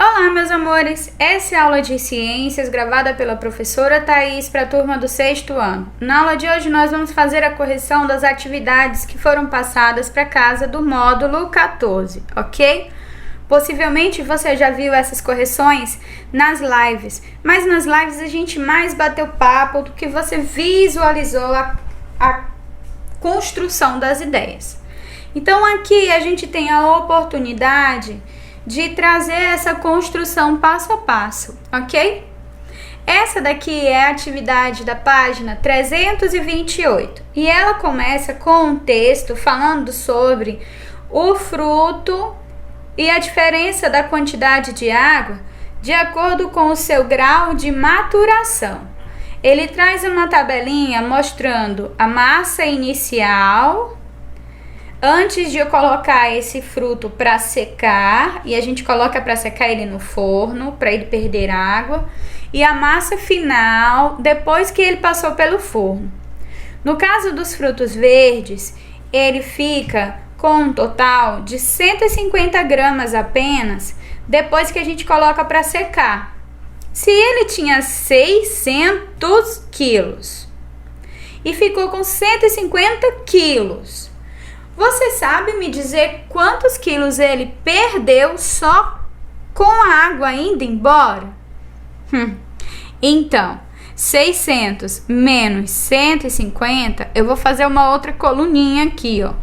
Olá, meus amores! Essa é a aula de ciências gravada pela professora Thaís para a turma do 6º ano. Na aula de hoje, nós vamos fazer a correção das atividades que foram passadas para casa do módulo 14, ok? Possivelmente você já viu essas correções nas lives, mas nas lives a gente mais bateu papo do que você visualizou a construção das ideias. Então aqui a gente tem a oportunidade de trazer essa construção passo a passo, ok? Essa daqui é a atividade da página 328 e ela começa com um texto falando sobre o fruto e a diferença da quantidade de água de acordo com o seu grau de maturação. Ele traz uma tabelinha mostrando a massa inicial antes de eu colocar esse fruto para secar, e a gente coloca para secar ele no forno, para ele perder água, e a massa final depois que ele passou pelo forno. No caso dos frutos verdes, ele fica com um total de 150 gramas apenas depois que a gente coloca para secar. Se ele tinha 600 quilos e ficou com 150 quilos, você sabe me dizer quantos quilos ele perdeu só com a água indo embora? Então, 600 menos 150, eu vou fazer uma outra coluninha aqui, ó,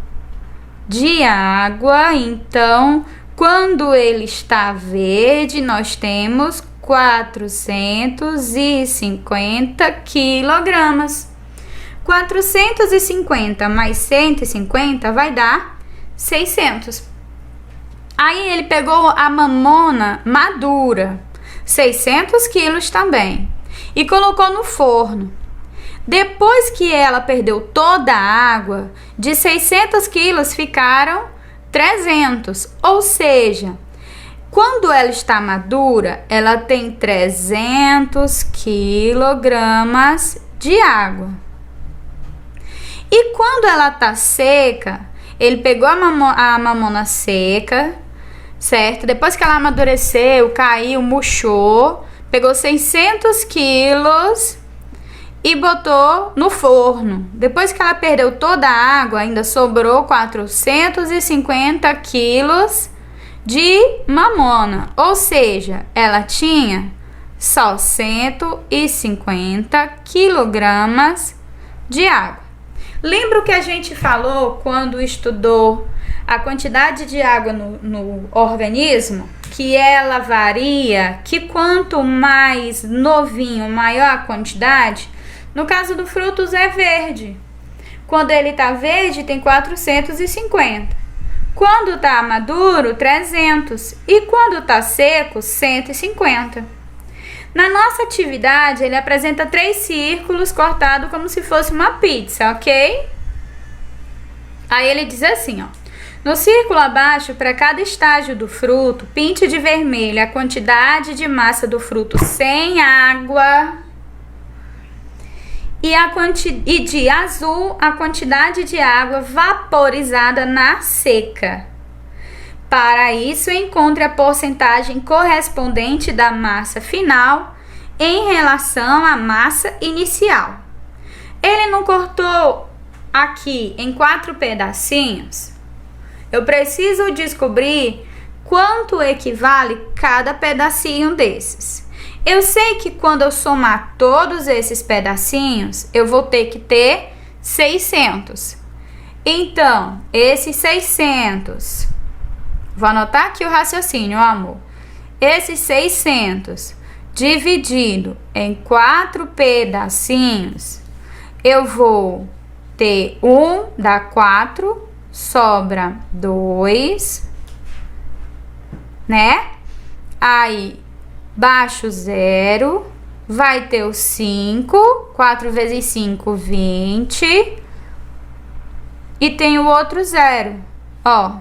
de água. Então, quando ele está verde, nós temos 450 quilogramas. 450 mais 150 vai dar 600. Aí ele pegou a mamona madura, 600 quilos também, e colocou no forno. Depois que ela perdeu toda a água, de 600 quilos ficaram 300. Ou seja, quando ela está madura, ela tem 300 quilogramas de água. E quando ela tá seca, ele pegou a mamona seca, certo? Depois que ela amadureceu, caiu, murchou, pegou 600 quilos e botou no forno. Depois que ela perdeu toda a água, ainda sobrou 450 quilos de mamona. Ou seja, ela tinha só 150 quilogramas de água. Lembra o que a gente falou quando estudou a quantidade de água no organismo? Que ela varia, que quanto mais novinho, maior a quantidade. No caso do frutos é verde. Quando ele tá verde tem 450. Quando tá maduro, 300. E quando tá seco, 150. Na nossa atividade, ele apresenta 3 círculos cortados como se fosse uma pizza, ok? Aí ele diz assim, ó. No círculo abaixo, para cada estágio do fruto, pinte de vermelho a quantidade de massa do fruto sem água e de azul a quantidade de água vaporizada na seca. Para isso, encontre a porcentagem correspondente da massa final em relação à massa inicial. Ele não cortou aqui em 4 pedacinhos? Eu preciso descobrir quanto equivale cada pedacinho desses. Eu sei que quando eu somar todos esses pedacinhos, eu vou ter que ter 600. Então, esses 600... Vou anotar aqui o raciocínio, amor. Esses 600 dividido em 4 pedacinhos, eu vou ter 1, dá 4, sobra 2, né? Aí, baixo 0, vai ter o 5, 4 vezes 5, 20. E tem o outro 0, ó.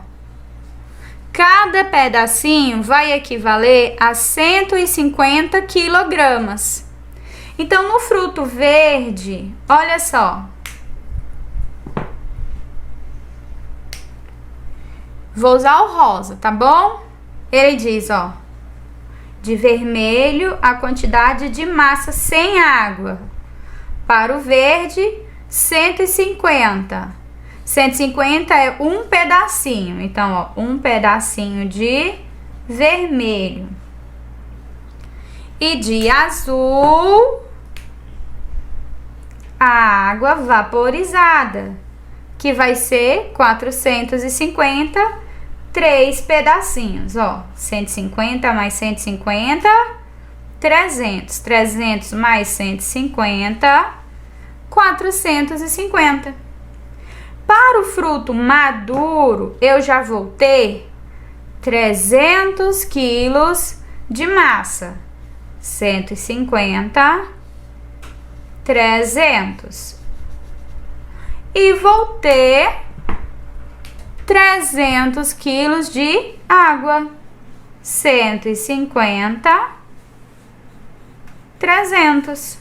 Cada pedacinho vai equivaler a 150 quilogramas. Então, no fruto verde, olha só. Vou usar o rosa, tá bom? Ele diz, ó. De vermelho, a quantidade de massa sem água. Para o verde, 150. 150 é um pedacinho. Então, ó, um pedacinho de vermelho. E de azul, a água vaporizada, que vai ser 450, 3 pedacinhos, ó. 150 mais 150, 300. 300 mais 150, 450. Para o fruto maduro, eu já vou ter 300 quilos de massa. 150, 300. E vou ter 300 quilos de água. 150, 300.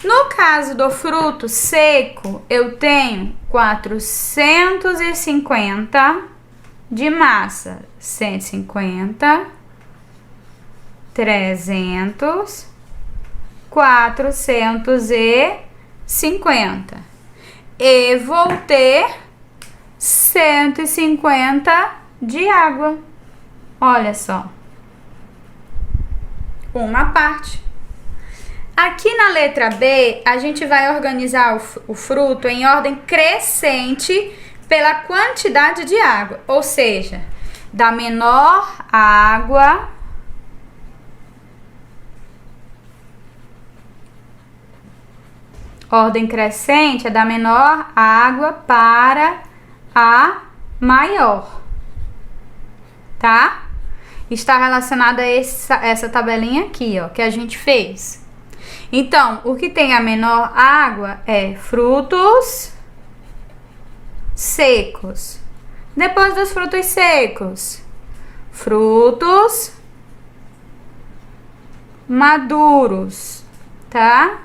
No caso do fruto seco, eu tenho 450 de massa. 150, 300, 450. E vou ter 150 de água. Olha só. Uma parte. Aqui na letra B, a gente vai organizar o fruto em ordem crescente pela quantidade de água. Ou seja, da menor água ordem crescente é da menor água para a maior, tá? Está relacionada a essa tabelinha aqui, ó, que a gente fez. Então, o que tem a menor água é frutos secos. Depois dos frutos secos, frutos maduros, tá?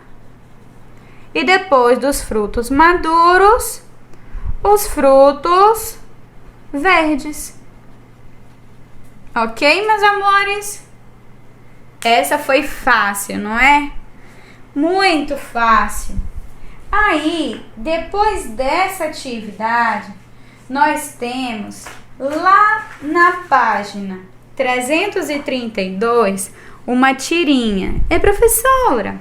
E depois dos frutos maduros, os frutos verdes. Ok, meus amores? Essa foi fácil, não é? Muito fácil. Aí, depois dessa atividade, nós temos lá na página 332 uma tirinha. Professora,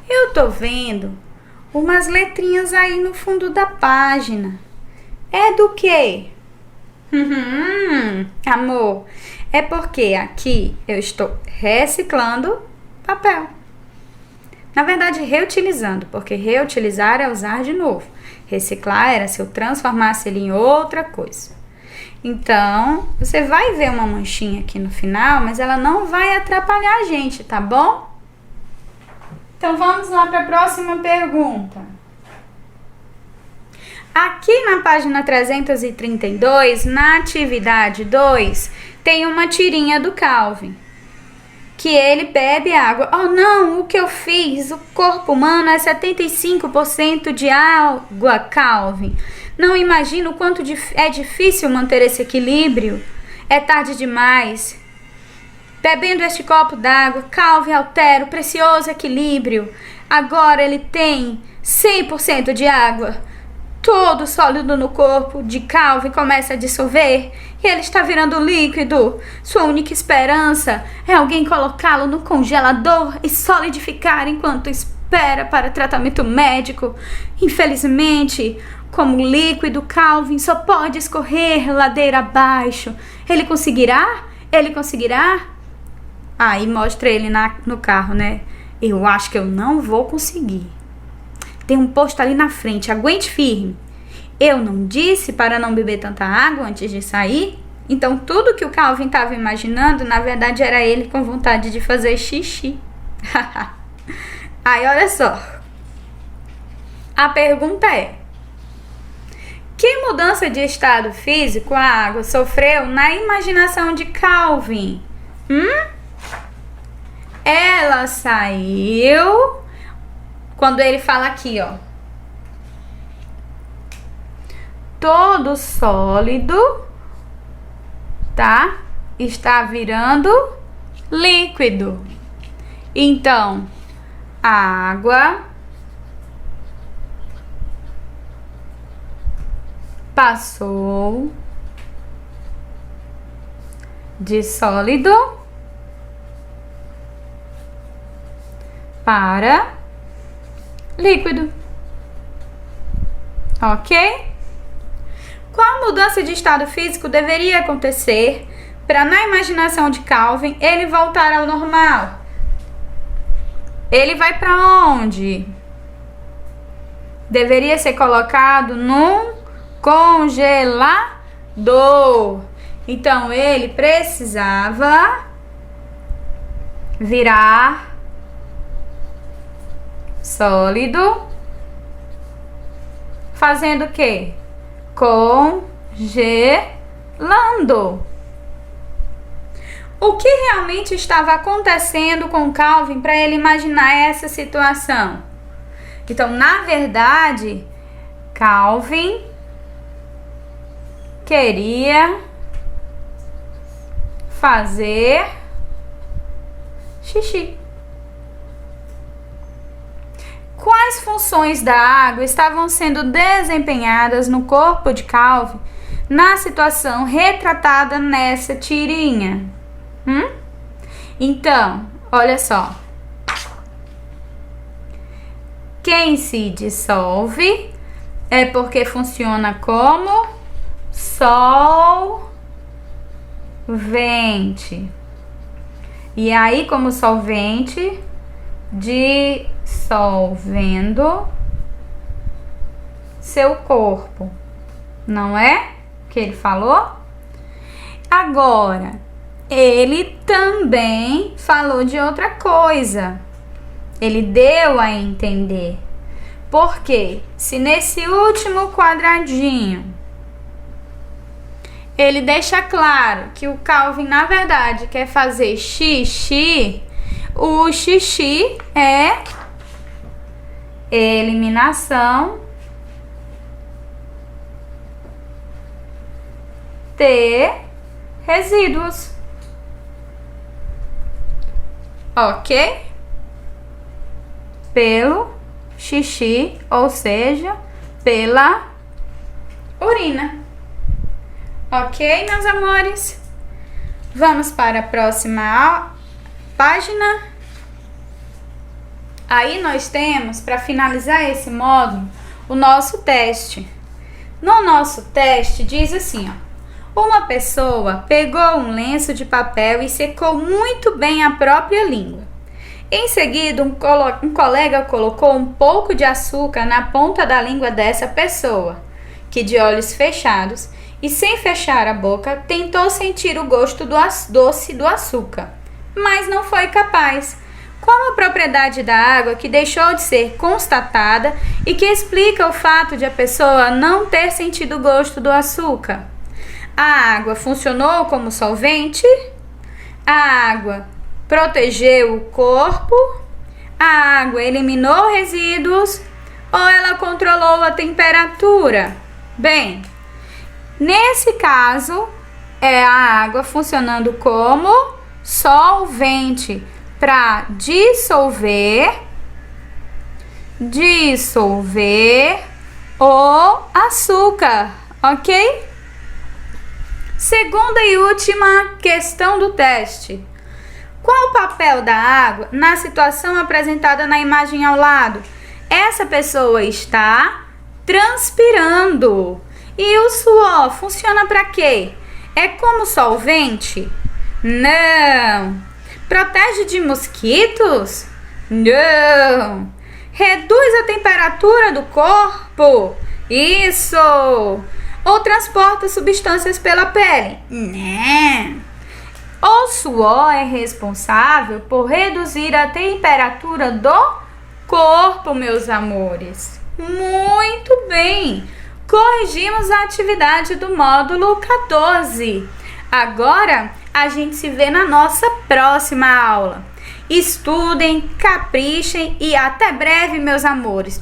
eu tô vendo umas letrinhas aí no fundo da página. É do quê? Amor, é porque aqui eu estou reciclando papel. Na verdade, reutilizando, porque reutilizar é usar de novo. Reciclar era se eu transformasse ele em outra coisa. Então, você vai ver uma manchinha aqui no final, mas ela não vai atrapalhar a gente, tá bom? Então, vamos lá para a próxima pergunta. Aqui na página 332, na atividade 2, tem uma tirinha do Calvin, que ele bebe água. Oh, não, o que eu fiz? O corpo humano é 75% de água, Calvin. Não imagino o quanto é difícil manter esse equilíbrio. É tarde demais. Bebendo este copo d'água, Calvin altera o precioso equilíbrio. Agora ele tem 100% de água. Todo o sólido no corpo de Calvin começa a dissolver e ele está virando líquido. Sua única esperança é alguém colocá-lo no congelador e solidificar enquanto espera para tratamento médico. Infelizmente, como líquido, Calvin só pode escorrer ladeira abaixo. Ele conseguirá? Ele conseguirá? Aí mostra ele no carro, né? Eu acho que eu não vou conseguir. Tem um posto ali na frente, aguente firme. Eu não disse para não beber tanta água antes de sair? Então tudo que o Calvin estava imaginando, na verdade era ele com vontade de fazer xixi. Aí olha só. A pergunta é: que mudança de estado físico a água sofreu na imaginação de Calvin? Ela saiu... Quando ele fala aqui, ó, todo sólido, tá? está virando líquido. Então, a água passou de sólido para líquido. Ok? Qual mudança de estado físico deveria acontecer para, na imaginação de Calvin, ele voltar ao normal? Ele vai para onde? Deveria ser colocado num congelador. Então, ele precisava virar sólido, fazendo o quê? Congelando. O que realmente estava acontecendo com Calvin para ele imaginar essa situação? Então, na verdade, Calvin queria fazer xixi. Quais funções da água estavam sendo desempenhadas no corpo de Calvin na situação retratada nessa tirinha? Então, olha só. Quem se dissolve é porque funciona como solvente. E aí, como solvente, dissolvendo seu corpo. Não é o que ele falou? Agora, ele também falou de outra coisa. Ele deu a entender. Porque se nesse último quadradinho ele deixa claro que o Calvin, na verdade, quer fazer xixi, o xixi é eliminação de resíduos. Ok? Pelo xixi, ou seja, pela urina. Ok, meus amores? Vamos para a próxima página. Aí nós temos, para finalizar esse módulo, o nosso teste. No nosso teste diz assim, ó. Uma pessoa pegou um lenço de papel e secou muito bem a própria língua. Em seguida, um colega colocou um pouco de açúcar na ponta da língua dessa pessoa, que de olhos fechados e sem fechar a boca, tentou sentir o gosto doce do açúcar, mas não foi capaz. Qual a propriedade da água que deixou de ser constatada e que explica o fato de a pessoa não ter sentido o gosto do açúcar? A água funcionou como solvente? A água protegeu o corpo? A água eliminou resíduos? Ou ela controlou a temperatura? Bem, nesse caso, é a água funcionando como solvente para dissolver o açúcar, ok? Segunda e última questão do teste. Qual o papel da água na situação apresentada na imagem ao lado? Essa pessoa está transpirando. E o suor funciona para quê? É como solvente? Não. Protege de mosquitos? Não. Reduz a temperatura do corpo? Isso. Ou transporta substâncias pela pele? Não. O suor é responsável por reduzir a temperatura do corpo, meus amores. Muito bem. Corrigimos a atividade do módulo 14. Agora, a gente se vê na nossa próxima aula. Estudem, caprichem e até breve, meus amores.